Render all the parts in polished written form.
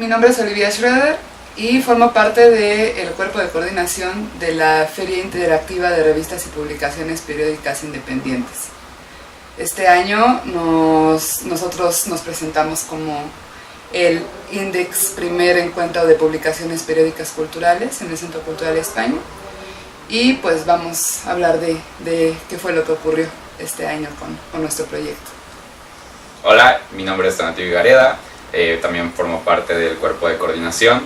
Mi nombre es Olivia Schroeder y formo parte del cuerpo de coordinación de la Feria Interactiva de Revistas y Publicaciones Periódicas Independientes. Este año nosotros nos presentamos como el INDEX, primer encuentro de publicaciones periódicas culturales en el Centro Cultural España, y pues vamos a hablar de qué fue lo que ocurrió este año con nuestro proyecto. Hola, mi nombre es Donatio Vigareda, también formo parte del cuerpo de coordinación.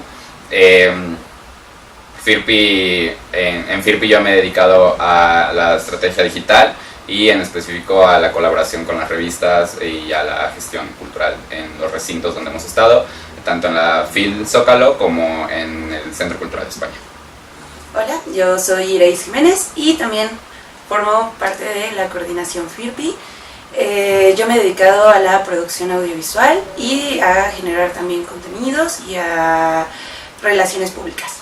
FIRPI, en FIRPI yo me he dedicado a la estrategia digital y en específico a la colaboración con las revistas y a la gestión cultural en los recintos donde hemos estado, tanto en la FIL Zócalo como en el Centro Cultural de España. Hola, yo soy Irais Jiménez y también formo parte de la coordinación FIRPI. Yo me he dedicado a la producción audiovisual y a generar también contenidos y a relaciones públicas.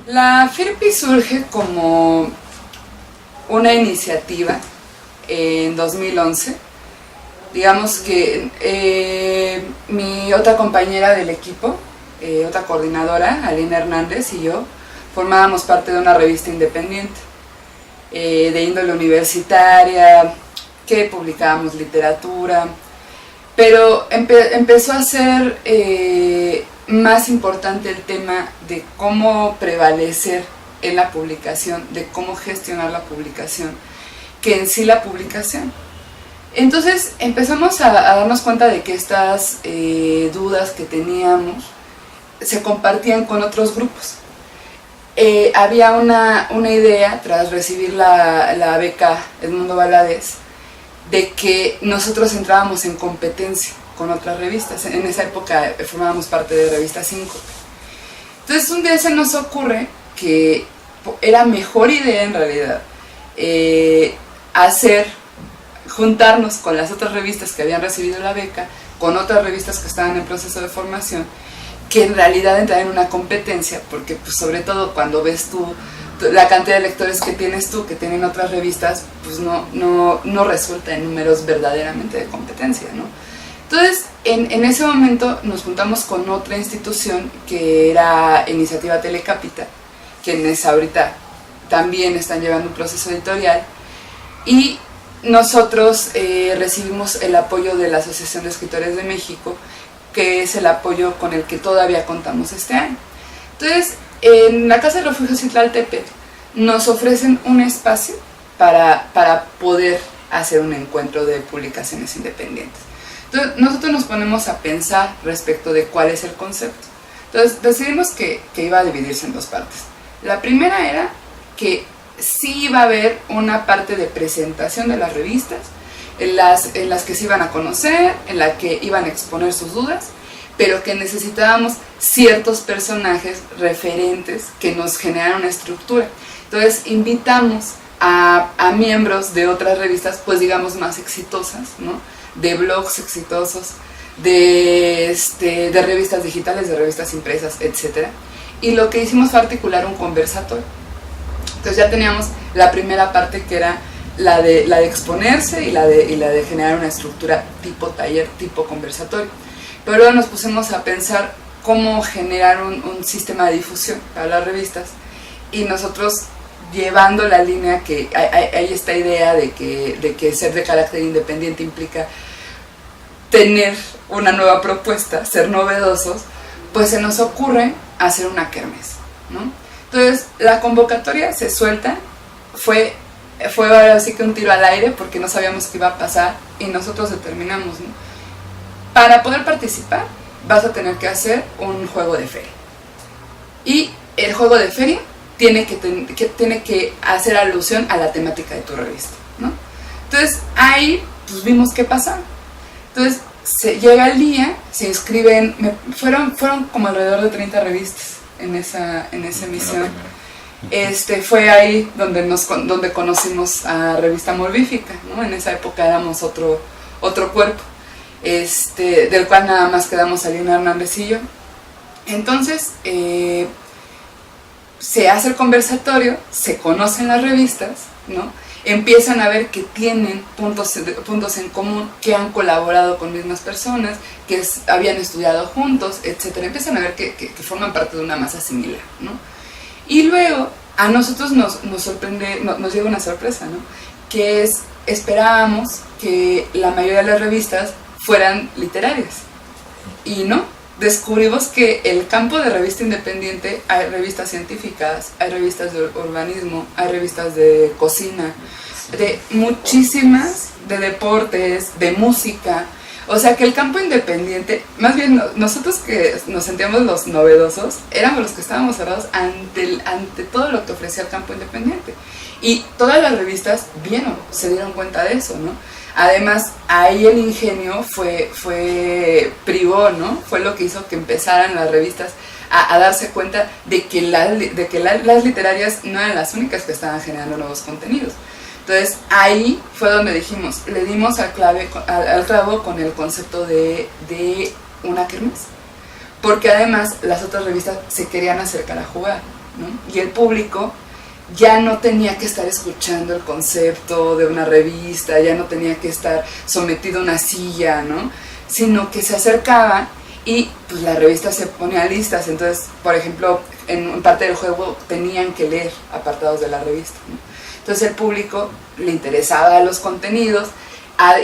La FIRPI surge como una iniciativa en 2011. Digamos que mi otra compañera del equipo, otra coordinadora, Alina Hernández, y yo formábamos parte de una revista independiente de índole universitaria, que publicábamos literatura, pero empezó a ser más importante el tema de cómo prevalecer en la publicación, de cómo gestionar la publicación, que en sí la publicación. Entonces empezamos a darnos cuenta de que estas dudas que teníamos se compartían con otros grupos. Había una idea, tras recibir la beca Edmundo Valadez, de que nosotros entrábamos en competencia con otras revistas. En esa época formábamos parte de Revista 5. Entonces un día se nos ocurre que era mejor idea en realidad juntarnos con las otras revistas que habían recibido la beca, con otras revistas que estaban en proceso de formación, que en realidad entrar en una competencia, porque pues, sobre todo cuando ves tú la cantidad de lectores que tienes tú, que tienen otras revistas, pues no resulta en números verdaderamente de competencia, ¿no? Entonces, en ese momento nos juntamos con otra institución que era Iniciativa Telecapita, quienes ahorita también están llevando un proceso editorial, y nosotros recibimos el apoyo de la Asociación de Escritores de México, que es el apoyo con el que todavía contamos este año. Entonces, en la Casa de Refugio Citlaltépetl nos ofrecen un espacio para poder hacer un encuentro de publicaciones independientes. Entonces, nosotros nos ponemos a pensar respecto de cuál es el concepto. Entonces, decidimos que iba a dividirse en dos partes. La primera era que sí iba a haber una parte de presentación de las revistas, en las que se iban a conocer, en la que iban a exponer sus dudas, pero que necesitábamos ciertos personajes referentes que nos generaran una estructura. Entonces invitamos a miembros de otras revistas, pues digamos más exitosas, ¿no? De blogs exitosos, de revistas digitales, de revistas impresas, etc. Y lo que hicimos fue articular un conversatorio. Entonces ya teníamos la primera parte, que era la de exponerse y la de generar una estructura tipo taller, tipo conversatorio. Pero luego nos pusimos a pensar cómo generar un sistema de difusión para las revistas, y nosotros llevando la línea que hay esta idea de que ser de carácter independiente implica tener una nueva propuesta, ser novedosos, pues se nos ocurre hacer una kermés, ¿no? Entonces la convocatoria se suelta, fue ahora sí que un tiro al aire, porque no sabíamos qué iba a pasar, y nosotros determinamos, ¿no? Para poder participar vas a tener que hacer un juego de feria, y el juego de feria tiene que hacer alusión a la temática de tu revista, ¿no? Entonces ahí pues vimos qué pasaba. Entonces llega el día, se inscriben, fueron como alrededor de 30 revistas en esa emisión. Fue ahí donde conocimos a Revista Morbífica, ¿no? En esa época éramos otro cuerpo, del cual nada más quedamos Alina Hernández y yo. Entonces se hace el conversatorio, se conocen las revistas, ¿no? empiezan a ver que tienen puntos en común, que han colaborado con mismas personas, que habían estudiado juntos, etc. Empiezan a ver que forman parte de una masa similar, ¿no? Y luego a nosotros nos sorprende, nos llega una sorpresa, ¿no? Que esperábamos que la mayoría de las revistas fueran literarias, y no. Descubrimos que el campo de revista independiente, hay revistas científicas, hay revistas de urbanismo, hay revistas de cocina, de muchísimas, de deportes, de música. O sea que el campo independiente, más bien nosotros que nos sentíamos los novedosos, éramos los que estábamos cerrados ante todo lo que ofrecía el campo independiente. Y todas las revistas se dieron cuenta de eso, ¿no? Además, ahí el ingenio privó, ¿no? Fue lo que hizo que empezaran las revistas a darse cuenta de que las literarias no eran las únicas que estaban generando nuevos contenidos. Entonces, ahí fue donde dijimos, le dimos al clavo con el concepto de una kermés. Porque además, las otras revistas se querían acercar a jugar, ¿no? Y el público ya no tenía que estar escuchando el concepto de una revista, ya no tenía que estar sometido a una silla, ¿no? Sino que se acercaba y pues la revista se ponía listas. Entonces, por ejemplo, en parte del juego tenían que leer apartados de la revista, ¿no? Entonces el público le interesaba los contenidos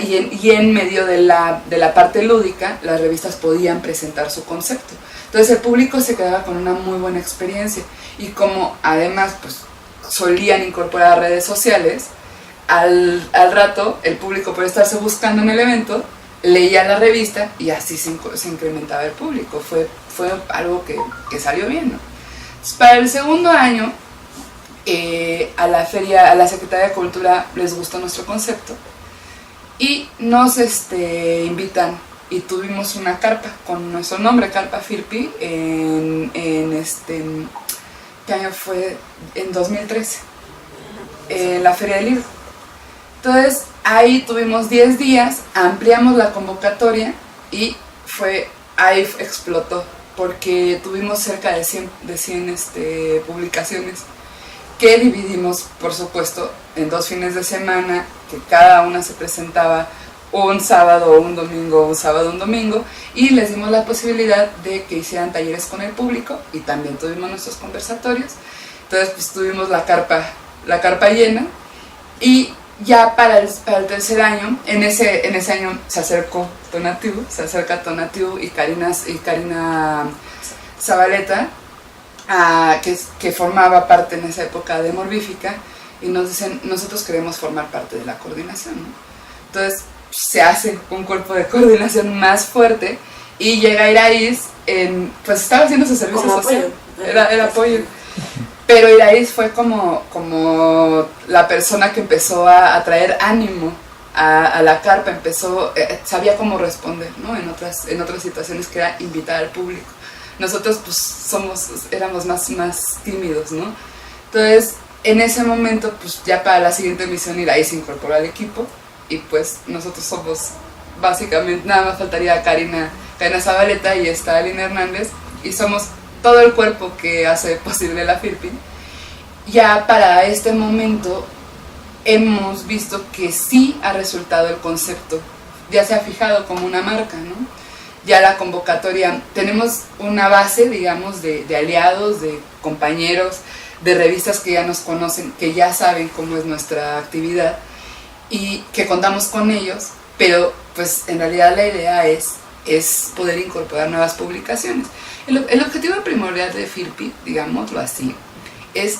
y en medio de la parte lúdica las revistas podían presentar su concepto. Entonces el público se quedaba con una muy buena experiencia, y como además pues solían incorporar redes sociales, al rato el público, por estarse buscando en el evento, leía la revista y así se incrementaba el público. Fue algo que salió bien, ¿no? Entonces, para el segundo año, a la Secretaría de Cultura les gustó nuestro concepto y nos invitan, y tuvimos una carpa con nuestro nombre, Carpa Firpi, ¿qué año fue? En 2013, en la Feria del Libro. Entonces ahí tuvimos 10 días, ampliamos la convocatoria y ahí explotó, porque tuvimos cerca de 100 publicaciones que dividimos, por supuesto, en 2 fines de semana, que cada una se presentaba un sábado o un domingo, un sábado o un domingo, y les dimos la posibilidad de que hicieran talleres con el público, y también tuvimos nuestros conversatorios. Entonces pues tuvimos la carpa llena, y ya para el tercer año, en ese año se acerca Tonatiuh y Karina Zabaleta, que formaba parte en esa época de Morbífica, y nos dicen, nosotros queremos formar parte de la coordinación, ¿no? Entonces se hace un cuerpo de coordinación más fuerte, y llega Iraís, pues estaba haciendo su servicio como social, apoyo. era apoyo, pero Iraís fue como la persona que empezó a traer ánimo a la carpa, sabía cómo responder, ¿no? En otras situaciones, que era invitar al público. Nosotros pues éramos más tímidos, ¿no? Entonces en ese momento pues ya para la siguiente emisión Iraís se incorporó al equipo, y pues nosotros somos básicamente, nada más faltaría Karina Zabaleta y está Alina Hernández, y somos todo el cuerpo que hace posible la FIRPI. Ya para este momento hemos visto que sí ha resultado el concepto, ya se ha fijado como una marca, ¿no? Ya la convocatoria, tenemos una base, digamos, de aliados, de compañeros, de revistas que ya nos conocen, que ya saben cómo es nuestra actividad y que contamos con ellos, pero pues en realidad la idea es poder incorporar nuevas publicaciones. El objetivo primordial de FIRPI, digámoslo así, es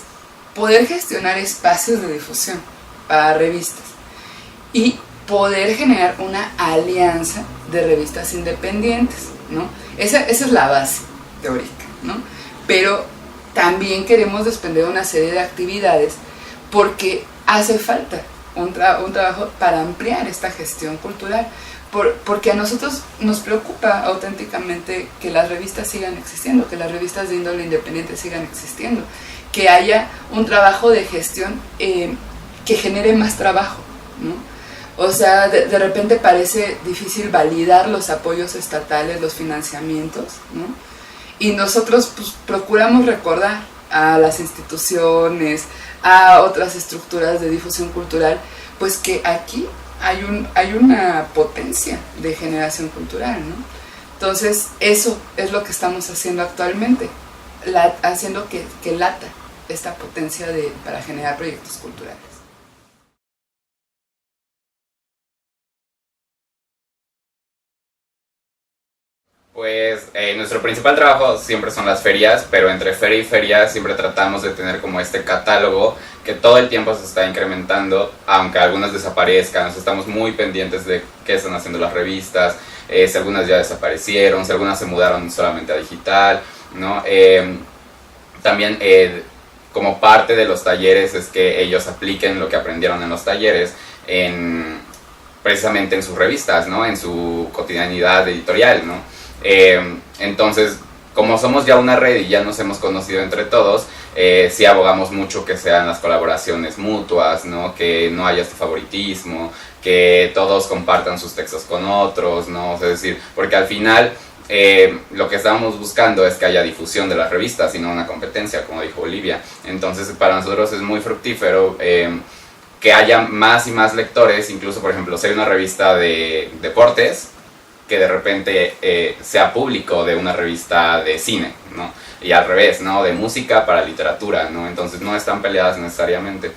poder gestionar espacios de difusión para revistas y poder generar una alianza de revistas independientes, ¿no? Esa es la base teórica, ¿no? Pero también queremos desprender una serie de actividades porque hace falta un trabajo para ampliar esta gestión cultural, porque a nosotros nos preocupa auténticamente que las revistas sigan existiendo, que las revistas de índole independiente sigan existiendo, que haya un trabajo de gestión que genere más trabajo, ¿no? O sea, de repente parece difícil validar los apoyos estatales, los financiamientos, ¿no? Y nosotros pues procuramos recordar a las instituciones, a otras estructuras de difusión cultural, pues que aquí hay una potencia de generación cultural, ¿no? Entonces, eso es lo que estamos haciendo actualmente, haciendo que lata esta potencia para generar proyectos culturales. Pues nuestro principal trabajo siempre son las ferias, pero entre feria y feria siempre tratamos de tener como este catálogo que todo el tiempo se está incrementando, aunque algunas desaparezcan. Estamos muy pendientes de qué están haciendo las revistas, si algunas ya desaparecieron, si algunas se mudaron solamente a digital, ¿no? También como parte de los talleres es que ellos apliquen lo que aprendieron en los talleres precisamente en sus revistas, ¿no? En su cotidianidad editorial, ¿no? Entonces, como somos ya una red y ya nos hemos conocido entre todos, sí abogamos mucho que sean las colaboraciones mutuas, ¿no? Que no haya este favoritismo, que todos compartan sus textos con otros, ¿no? Es decir, porque al final lo que estamos buscando es que haya difusión de las revistas y no una competencia, como dijo Olivia. Entonces, para nosotros es muy fructífero que haya más y más lectores. Incluso, por ejemplo, si hay una revista de deportes, que de repente sea público de una revista de cine, ¿no? Y al revés, ¿no? De música para literatura, ¿no? Entonces no están peleadas necesariamente.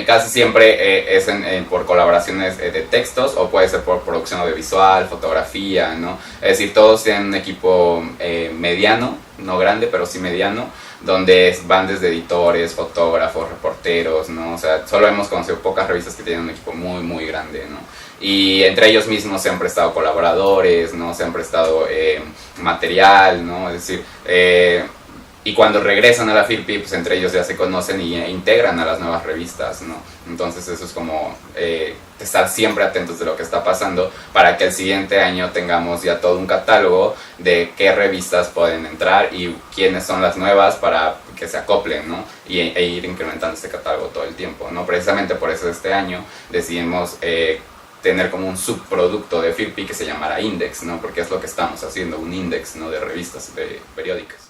Casi siempre es por colaboraciones de textos, o puede ser por producción audiovisual, fotografía, ¿no? Es decir, todos tienen un equipo mediano, no grande, pero sí mediano, donde van desde editores, fotógrafos, reporteros, ¿no? O sea, solo hemos conocido pocas revistas que tienen un equipo muy, muy grande, ¿no? Y entre ellos mismos se han prestado colaboradores, ¿no? Se han prestado material, ¿no? Es decir, y cuando regresan a la FIRPI, pues entre ellos ya se conocen y integran a las nuevas revistas, ¿no? Entonces eso es como estar siempre atentos de lo que está pasando para que el siguiente año tengamos ya todo un catálogo de qué revistas pueden entrar y quiénes son las nuevas para que se acoplen, ¿no? E ir incrementando este catálogo todo el tiempo, ¿no? Precisamente por eso este año decidimos tener como un subproducto de FIRPI que se llamará Index, ¿no? Porque es lo que estamos haciendo, un index, ¿no? De revistas periódicas.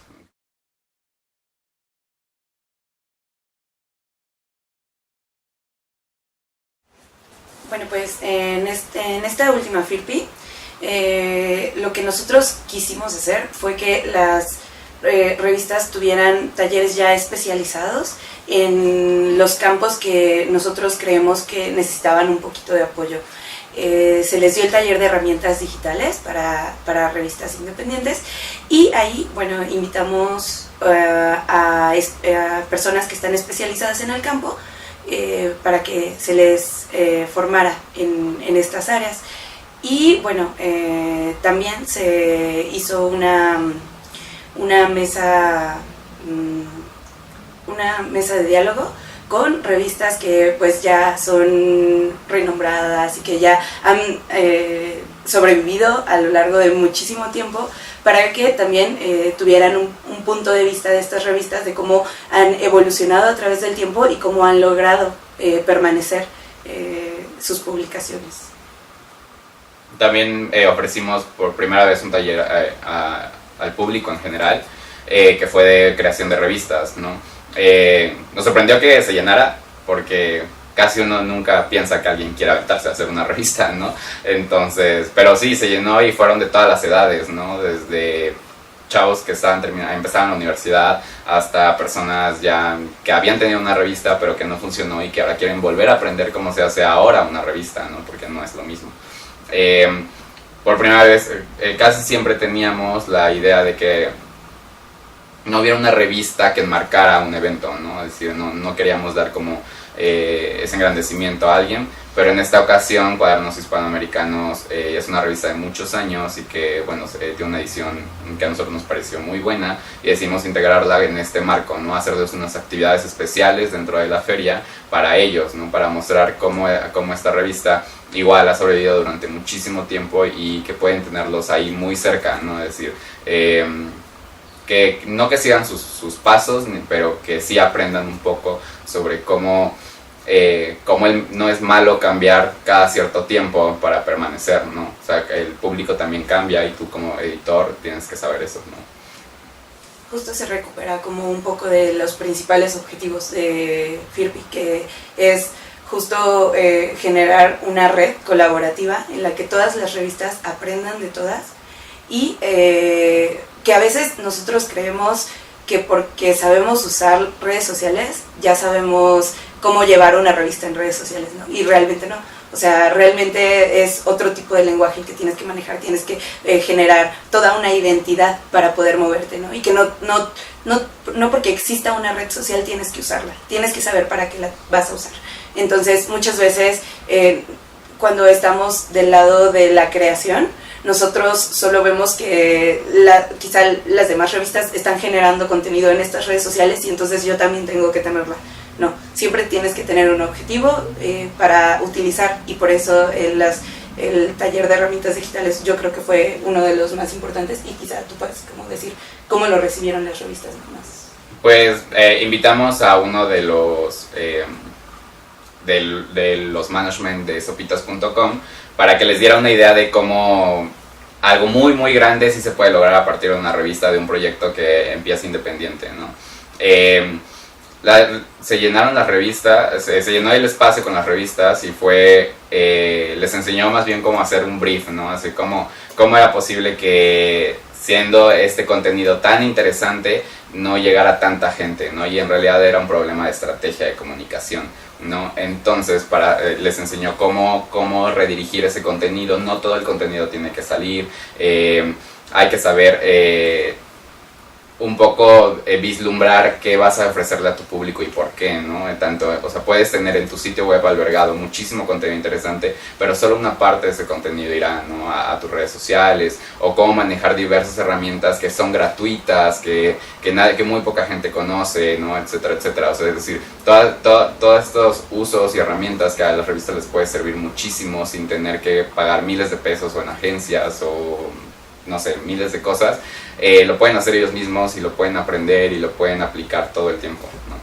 Bueno, pues en esta última FIRPI, lo que nosotros quisimos hacer fue que las revistas tuvieran talleres ya especializados en los campos que nosotros creemos que necesitaban un poquito de apoyo. Se les dio el taller de herramientas digitales para revistas independientes, y ahí, bueno, invitamos a personas que están especializadas en el campo para que se les formara en estas áreas. Y bueno, también se hizo una mesa de diálogo con revistas que pues ya son renombradas y que ya han sobrevivido a lo largo de muchísimo tiempo, para que también tuvieran un punto de vista de estas revistas, de cómo han evolucionado a través del tiempo y cómo han logrado permanecer sus publicaciones. También ofrecimos por primera vez un taller al público en general, que fue de creación de revistas, ¿no? Nos sorprendió que se llenara, porque casi uno nunca piensa que alguien quiera aventarse a hacer una revista, ¿no? Entonces, pero sí, se llenó y fueron de todas las edades, ¿no? Desde chavos que empezaban la universidad hasta personas ya que habían tenido una revista pero que no funcionó y que ahora quieren volver a aprender cómo se hace ahora una revista, ¿no? Porque no es lo mismo. Por primera vez, casi siempre teníamos la idea de que no hubiera una revista que enmarcara un evento, ¿no? Es decir, no queríamos dar como ese engrandecimiento a alguien, pero en esta ocasión Cuadernos Hispanoamericanos es una revista de muchos años y que, bueno, tiene una edición que a nosotros nos pareció muy buena y decidimos integrarla en este marco, ¿no? Hacerles unas actividades especiales dentro de la feria para ellos, ¿no? Para mostrar cómo esta revista igual ha sobrevivido durante muchísimo tiempo y que pueden tenerlos ahí muy cerca, ¿no? Es decir, que no que sigan sus pasos, pero que sí aprendan un poco sobre cómo no es malo cambiar cada cierto tiempo para permanecer, ¿no? O sea, el público también cambia y tú como editor tienes que saber eso, ¿no? justo se recupera como un poco de los principales objetivos de FIRPI, que es justo generar una red colaborativa en la que todas las revistas aprendan de todas y que a veces nosotros creemos que porque sabemos usar redes sociales ya sabemos cómo llevar una revista en redes sociales, ¿no? Y realmente no. O sea, realmente es otro tipo de lenguaje el que tienes que manejar, tienes que generar toda una identidad para poder moverte, ¿no? Y que no porque exista una red social tienes que usarla, tienes que saber para qué la vas a usar. Entonces, muchas veces, cuando estamos del lado de la creación, nosotros solo vemos que quizá las demás revistas están generando contenido en estas redes sociales y entonces yo también tengo que tenerla. No, siempre tienes que tener un objetivo para utilizar, y por eso el taller de herramientas digitales yo creo que fue uno de los más importantes, y quizá tú puedes como decir cómo lo recibieron las revistas más. Pues invitamos a uno de los de los management de sopitas.com para que les diera una idea de cómo algo muy muy grande sí se puede lograr a partir de una revista, de un proyecto que empieza independiente, ¿no? Se llenaron las revistas, se llenó el espacio con las revistas y les enseñó más bien cómo hacer un brief, ¿no? Así cómo era posible que, siendo este contenido tan interesante, no llegara tanta gente, ¿no? Y en realidad era un problema de estrategia de comunicación, ¿no? Entonces les enseñó cómo redirigir ese contenido. No todo el contenido tiene que salir, hay que saber un poco vislumbrar qué vas a ofrecerle a tu público y por qué, ¿no? O sea, puedes tener en tu sitio web albergado muchísimo contenido interesante, pero solo una parte de ese contenido irá, ¿no? a tus redes sociales, o cómo manejar diversas herramientas que son gratuitas, que muy poca gente conoce, ¿no? Etcétera, etcétera. O sea, es decir, todos estos usos y herramientas que a las revistas les puede servir muchísimo sin tener que pagar miles de pesos o en agencias o no sé, miles de cosas, lo pueden hacer ellos mismos y lo pueden aprender y lo pueden aplicar todo el tiempo, ¿no?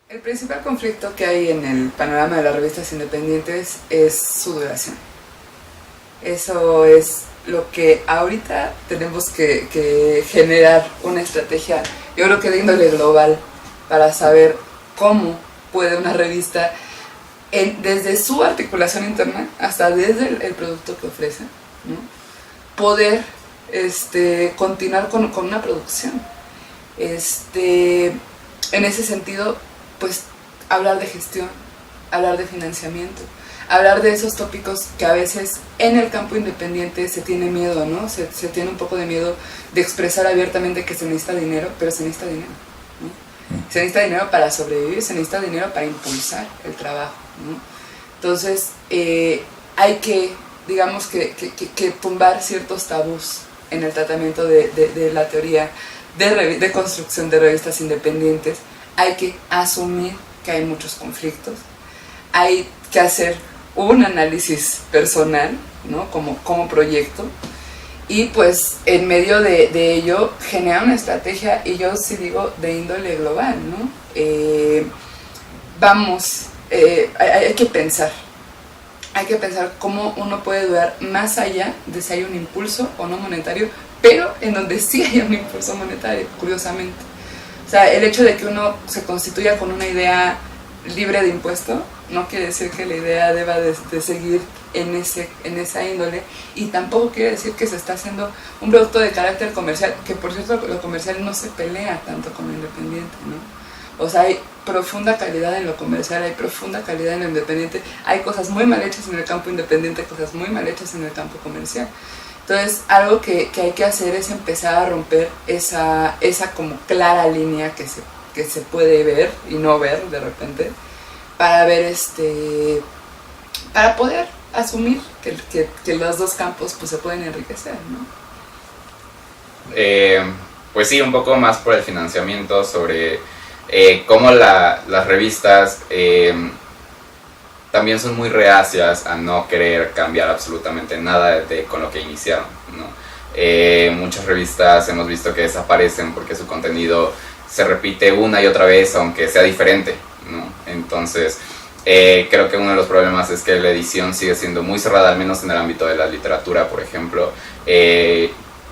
El principal conflicto que hay en el panorama de las revistas independientes es su duración. Eso es lo que ahorita tenemos que generar una estrategia, yo creo que de índole global, para saber cómo puede una revista, desde su articulación interna hasta desde el producto que ofrece, ¿no? Poder continuar con una producción. En ese sentido, pues hablar de gestión, hablar de financiamiento, hablar de esos tópicos que a veces en el campo independiente se tiene miedo, ¿no? Se tiene un poco de miedo de expresar abiertamente que se necesita dinero, pero se necesita dinero, ¿no? Se necesita dinero para sobrevivir, se necesita dinero para impulsar el trabajo, ¿no? Entonces, hay que, digamos que tumbar ciertos tabús en el tratamiento de la teoría de construcción de revistas independientes. Hay que asumir que hay muchos conflictos, hay que hacer un análisis personal, ¿no? como proyecto, y pues en medio de ello generar una estrategia, y yo sí digo de índole global, ¿no? Hay que pensar cómo uno puede durar más allá de si hay un impulso o no monetario, pero en donde sí hay un impulso monetario, curiosamente. O sea, el hecho de que uno se constituya con una idea libre de impuesto no quiere decir que la idea deba de seguir en esa índole, y tampoco quiere decir que se está haciendo un producto de carácter comercial, que por cierto lo comercial no se pelea tanto con lo independiente, ¿no? O sea, hay profunda calidad en lo comercial, hay profunda calidad en lo independiente, hay cosas muy mal hechas en el campo independiente, cosas muy mal hechas en el campo comercial. Entonces, algo que hay que hacer es empezar a romper esa como clara línea que se puede ver y no ver de repente, para ver para poder asumir que los dos campos pues se pueden enriquecer, ¿no? Pues sí, un poco más por el financiamiento, sobre cómo las revistas también son muy reacias a no querer cambiar absolutamente nada con lo que iniciaron, ¿no? Muchas revistas hemos visto que desaparecen porque su contenido se repite una y otra vez, aunque sea diferente, ¿no? Entonces, Creo que uno de los problemas es que la edición sigue siendo muy cerrada, al menos en el ámbito de la literatura, por ejemplo.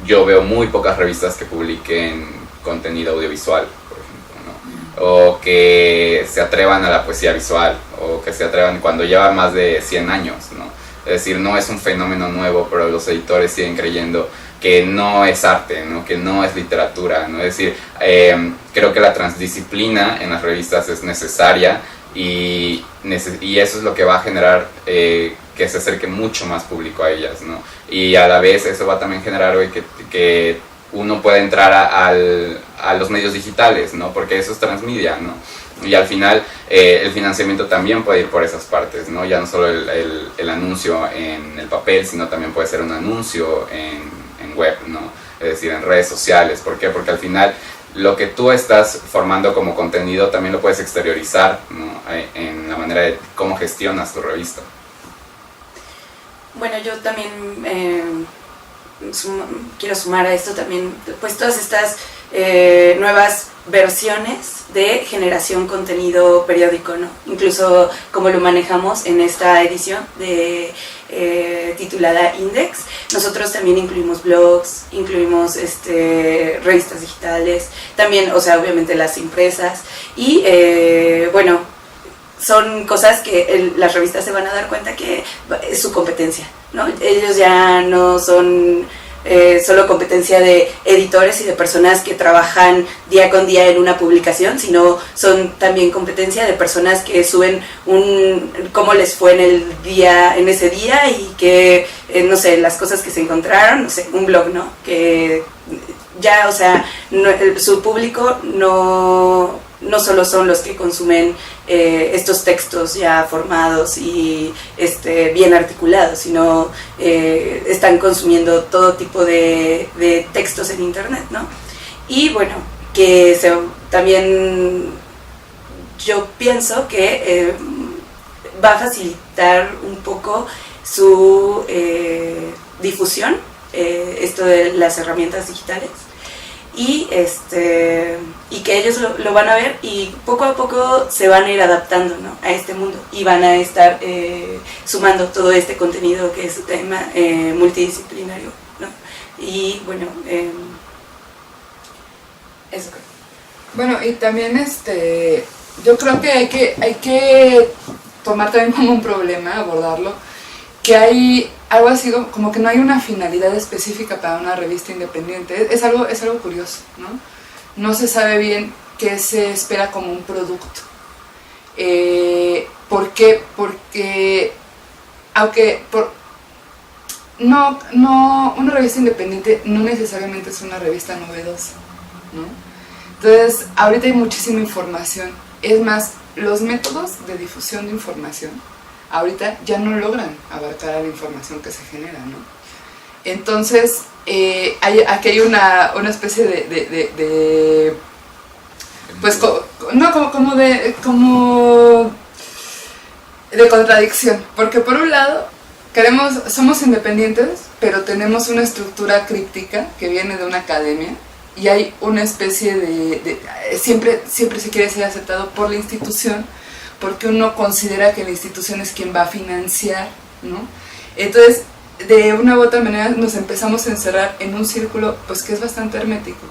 Yo veo muy pocas revistas que publiquen contenido audiovisual, por ejemplo, ¿no? O que se atrevan a la poesía visual, o que se atrevan cuando lleva más de 100 años, ¿no? Es decir, no es un fenómeno nuevo, pero los editores siguen creyendo que no es arte, ¿no? Que no es literatura, ¿no? Es decir, creo que la transdisciplina en las revistas es necesaria, y eso es lo que va a generar que se acerque mucho más público a ellas, ¿no? Y a la vez eso va a también generar que uno pueda entrar a los medios digitales, ¿no? Porque eso es transmedia, ¿no? Y al final el financiamiento también puede ir por esas partes, ¿no? Ya no solo el anuncio en el papel, sino también puede ser un anuncio en web, ¿no? Es decir, en redes sociales. ¿Por qué? Porque al final lo que tú estás formando como contenido también lo puedes exteriorizar, ¿no? En la manera de cómo gestionas tu revista. Bueno, yo también quiero sumar a esto también, pues todas estas nuevas versiones de generación contenido periódico, ¿no? Incluso como lo manejamos en esta edición titulada Index, nosotros también incluimos blogs, incluimos revistas digitales, también, o sea, obviamente las impresas, y bueno, son cosas que las revistas se van a dar cuenta que es su competencia, ¿no? Ellos ya no son solo competencia de editores y de personas que trabajan día con día en una publicación, sino son también competencia de personas que suben cómo les fue en ese día y que, no sé, las cosas que se encontraron, no sé, un blog, ¿no? Que ya, o sea, su público no solo son los que consumen estos textos ya formados y bien articulados, sino están consumiendo todo tipo de textos en internet, ¿no? Y bueno, que también yo pienso que va a facilitar un poco su difusión, esto de las herramientas digitales. Y que ellos lo van a ver y poco a poco se van a ir adaptando, ¿no? A este mundo y van a estar sumando todo este contenido que es un tema multidisciplinario, ¿no? Y bueno, eso. Bueno, y también yo creo que hay que tomar también como un problema, abordarlo, que hay algo así como que no hay una finalidad específica para una revista independiente. Es algo curioso, ¿no? No se sabe bien qué se espera como un producto. ¿Por qué? Porque aunque una revista independiente no necesariamente es una revista novedosa, ¿no? Entonces, ahorita hay muchísima información. Es más, los métodos de difusión de información ahorita ya no logran abarcar a la información que se genera, ¿no? Entonces, aquí hay una especie de pues, como de contradicción, porque por un lado, somos independientes, pero tenemos una estructura críptica que viene de una academia, y hay una especie siempre se quiere ser aceptado por la institución, porque uno considera que la institución es quien va a financiar, ¿no? Entonces, de una u otra manera nos empezamos a encerrar en un círculo pues que es bastante hermético.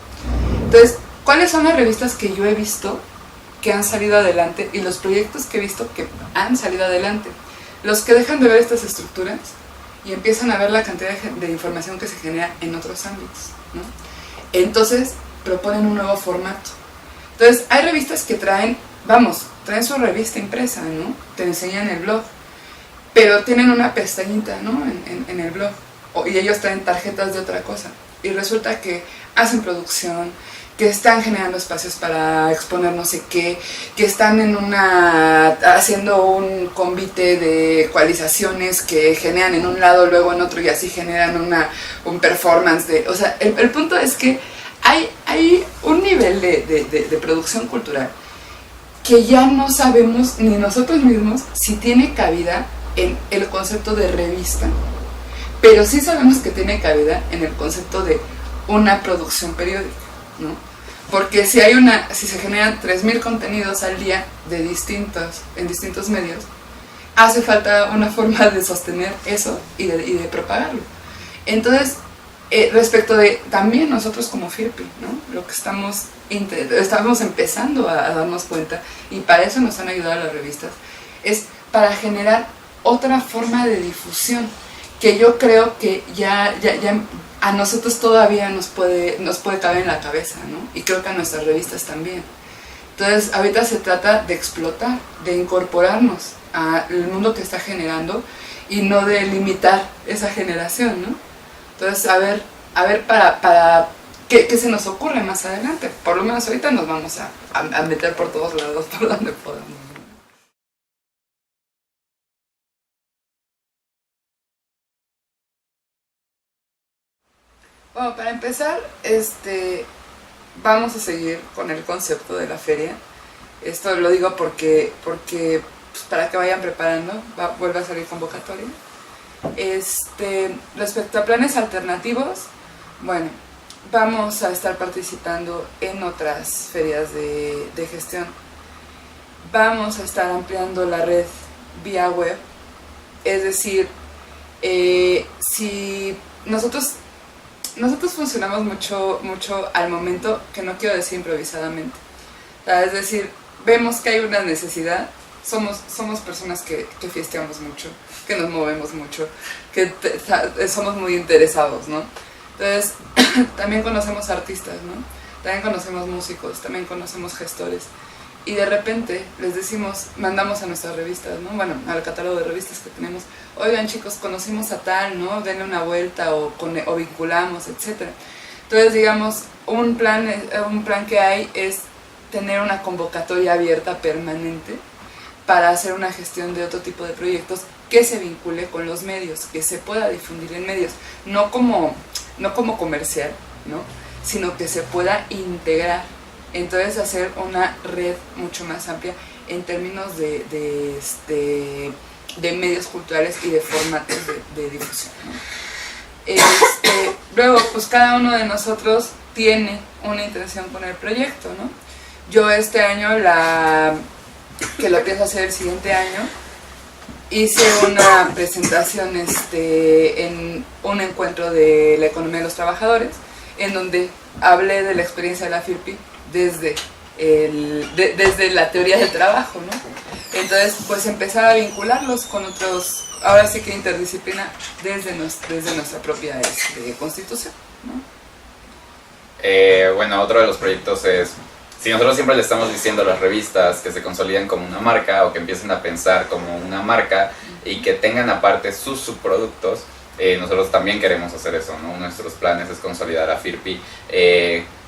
Entonces, ¿cuáles son las revistas que yo he visto que han salido adelante y los proyectos que he visto que han salido adelante? Los que dejan de ver estas estructuras y empiezan a ver la cantidad de información que se genera en otros ámbitos, ¿no? Entonces, proponen un nuevo formato. Entonces, hay revistas que traen su revista impresa, ¿no? Te enseñan el blog, pero tienen una pestañita, ¿no? En el blog, y ellos traen tarjetas de otra cosa, y resulta que hacen producción, que están generando espacios para exponer no sé qué, que están haciendo un convite de ecualizaciones que generan en un lado, luego en otro, y así generan un performance o sea, el punto es que hay un nivel de producción cultural que ya no sabemos ni nosotros mismos si tiene cabida en el concepto de revista, pero sí sabemos que tiene cabida en el concepto de una producción periódica, ¿no? Porque si se generan 3000 contenidos al día en distintos medios, hace falta una forma de sostener eso y de propagarlo. Entonces, respecto de también nosotros como FIRPI, ¿no? Lo que estamos empezando a darnos cuenta, y para eso nos han ayudado las revistas, es para generar otra forma de difusión, que yo creo que ya a nosotros todavía nos puede caber en la cabeza, ¿no? Y creo que a nuestras revistas también. Entonces, ahorita se trata de explotar, de incorporarnos al mundo que está generando y no de limitar esa generación, ¿no? Entonces, a ver para qué se nos ocurre más adelante. Por lo menos ahorita nos vamos a meter por todos lados, por donde podamos. Bueno, para empezar, vamos a seguir con el concepto de la feria. Esto lo digo porque pues, para que vayan preparando, vuelve a salir convocatoria. Respecto a planes alternativos, bueno, vamos a estar participando en otras ferias de gestión. Vamos a estar ampliando la red vía web, es decir, si nosotros funcionamos mucho al momento, que no quiero decir improvisadamente. Es decir, vemos que hay una necesidad, somos personas que fiesteamos mucho, que nos movemos mucho, que somos muy interesados, ¿no? Entonces, también conocemos artistas, ¿no? También conocemos músicos, también conocemos gestores. Y de repente les decimos, mandamos a nuestras revistas, ¿no? Bueno, al catálogo de revistas que tenemos, oigan chicos, conocimos a tal, ¿no? Denle una vuelta o vinculamos, etc. Entonces, digamos, un plan que hay es tener una convocatoria abierta permanente para hacer una gestión de otro tipo de proyectos que se vincule con los medios, que se pueda difundir en medios, no como comercial, ¿no? Sino que se pueda integrar. Entonces hacer una red mucho más amplia en términos de medios culturales y de formatos de difusión, ¿no? Luego, pues cada uno de nosotros tiene una intención con el proyecto, ¿no? Yo este año, que lo pienso hacer el siguiente año, hice una presentación en un encuentro de la economía de los trabajadores, en donde hablé de la experiencia de la FIRPI desde la teoría del trabajo, ¿no? Entonces, pues empezar a vincularlos con otros, ahora sí que interdisciplina, desde nuestra propia constitución, ¿no? Bueno, otro de los proyectos es, si nosotros siempre le estamos diciendo a las revistas que se consoliden como una marca o que empiecen a pensar como una marca y que tengan aparte sus subproductos, nosotros también queremos hacer eso, ¿no? Nuestros planes es consolidar a FIRPI,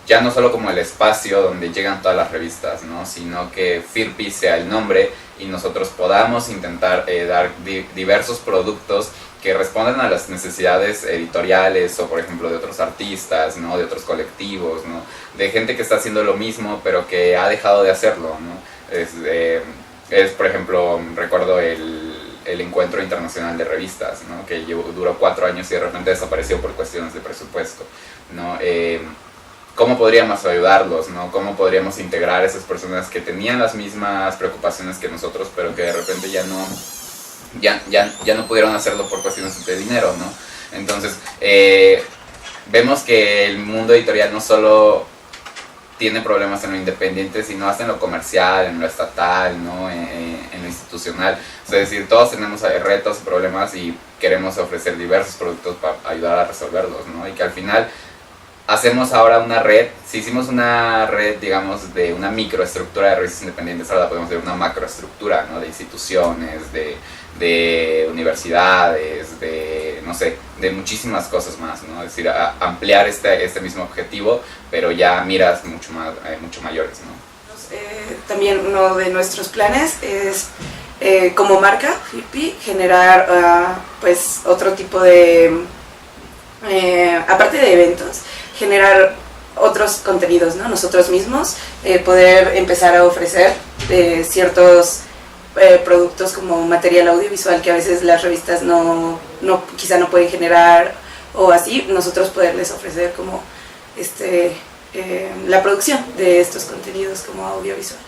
ya no solo como el espacio donde llegan todas las revistas, ¿no? Sino que FIRPI sea el nombre y nosotros podamos intentar dar diversos productos que respondan a las necesidades editoriales o por ejemplo de otros artistas, ¿no? De otros colectivos, ¿no? De gente que está haciendo lo mismo pero que ha dejado de hacerlo, ¿no? Es por ejemplo, recuerdo el encuentro internacional de revistas, ¿no? Que duró 4 años y de repente desapareció por cuestiones de presupuesto, ¿no? ¿Cómo podríamos ayudarlos, ¿no? ¿Cómo podríamos integrar a esas personas que tenían las mismas preocupaciones que nosotros pero que de repente ya no pudieron hacerlo por cuestiones de dinero, ¿no? Entonces, vemos que el mundo editorial no solo tiene problemas en lo independiente, sino hasta en lo comercial, en lo estatal, ¿no? En lo institucional. Es decir, todos tenemos retos y problemas y queremos ofrecer diversos productos para ayudar a resolverlos, ¿no? Y que al final hacemos ahora una red, si hicimos una red, digamos, de una microestructura de revistas independientes, ahora la podemos ver una macroestructura, ¿no? De instituciones, de universidades, no sé, de muchísimas cosas más, ¿no? Es decir, ampliar este mismo objetivo, pero ya miras mucho mayores, ¿no? También uno de nuestros planes es, como marca FIRPI, generar pues otro tipo de, aparte de eventos, generar otros contenidos, ¿no? Nosotros mismos, poder empezar a ofrecer ciertos productos como material audiovisual que a veces las revistas quizá no pueden generar o así, nosotros poderles ofrecer como la producción de estos contenidos como audiovisuales.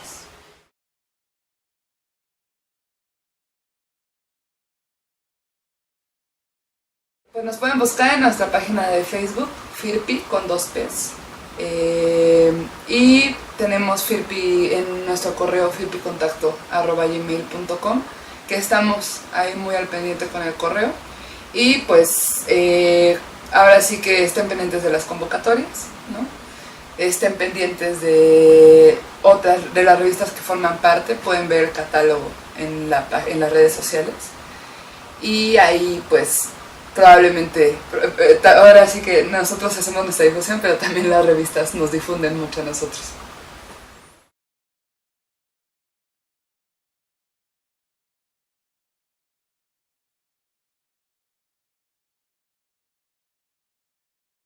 Pues nos pueden buscar en nuestra página de Facebook, FIRPI con 2 P's. Y tenemos FIRPI en nuestro correo firpicontacto@gmail.com, que estamos ahí muy al pendiente con el correo. Y pues ahora sí que estén pendientes de las convocatorias, ¿no? Estén pendientes de otras de las revistas que forman parte, pueden ver el catálogo en las redes sociales. Y ahí pues probablemente, ahora sí que nosotros hacemos nuestra difusión, pero también las revistas nos difunden mucho a nosotros.